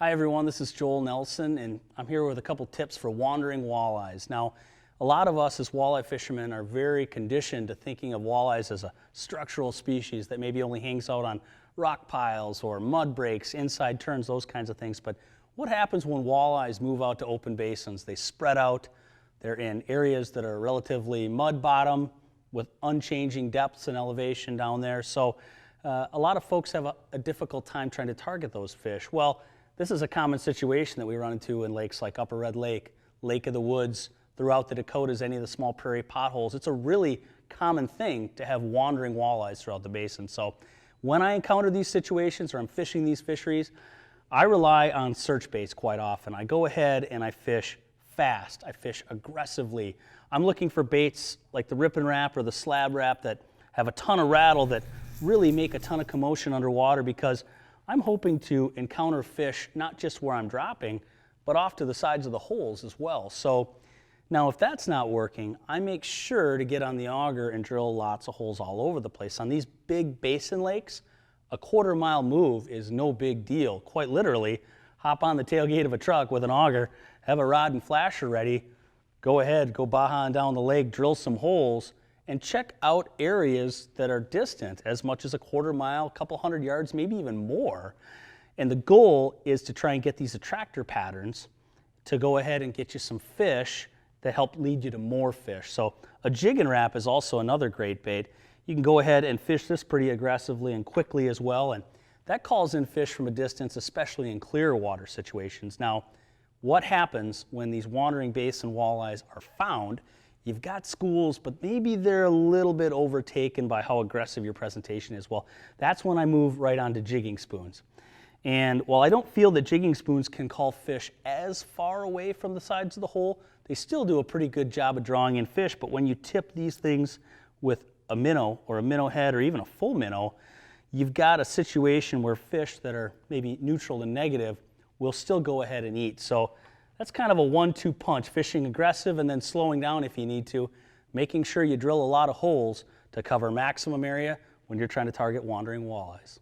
Hi everyone, this is Joel Nelson and I'm here with a couple tips for wandering walleyes. Now, a lot of us as walleye fishermen are very conditioned to thinking of walleyes as a structural species that maybe only hangs out on rock piles or mud breaks, inside turns, those kinds of things. But what happens when walleyes move out to open basins? They spread out, they're in areas that are relatively mud bottom with unchanging depths and elevation down there. So a lot of folks have a difficult time trying to target those fish. Well, this is a common situation that we run into in lakes like Upper Red Lake, Lake of the Woods, throughout the Dakotas, any of the small prairie potholes. It's a really common thing to have wandering walleyes throughout the basin. So when I encounter these situations or I'm fishing these fisheries, I rely on search baits quite often. I go ahead and I fish fast. I fish aggressively. I'm looking for baits like the Rip and Wrap or the Slab Wrap that have a ton of rattle, that really make a ton of commotion underwater, because I'm hoping to encounter fish not just where I'm dropping, but off to the sides of the holes as well. So now if that's not working, I make sure to get on the auger and drill lots of holes all over the place. On these big basin lakes, a quarter-mile move is no big deal. Quite literally, hop on the tailgate of a truck with an auger, have a rod and flasher ready, go ahead, go baja on down the lake, drill some holes, and check out areas that are distant as much as a quarter mile, a couple hundred yards, maybe even more. And the goal is to try and get these attractor patterns to go ahead and get you some fish that help lead you to more fish. So a Jigging Rap is also another great bait. You can go ahead and fish this pretty aggressively and quickly as well, and that calls in fish from a distance, especially in clear water situations. Now, what happens when these wandering basin walleyes are found? You've got schools, but maybe they're a little bit overtaken by how aggressive your presentation is. Well, that's when I move right on to jigging spoons. And while I don't feel that jigging spoons can call fish as far away from the sides of the hole, they still do a pretty good job of drawing in fish. But when you tip these things with a minnow or a minnow head or even a full minnow, you've got a situation where fish that are maybe neutral and negative will still go ahead and eat. So that's kind of a 1-2 punch, fishing aggressive and then slowing down if you need to, making sure you drill a lot of holes to cover maximum area when you're trying to target wandering walleyes.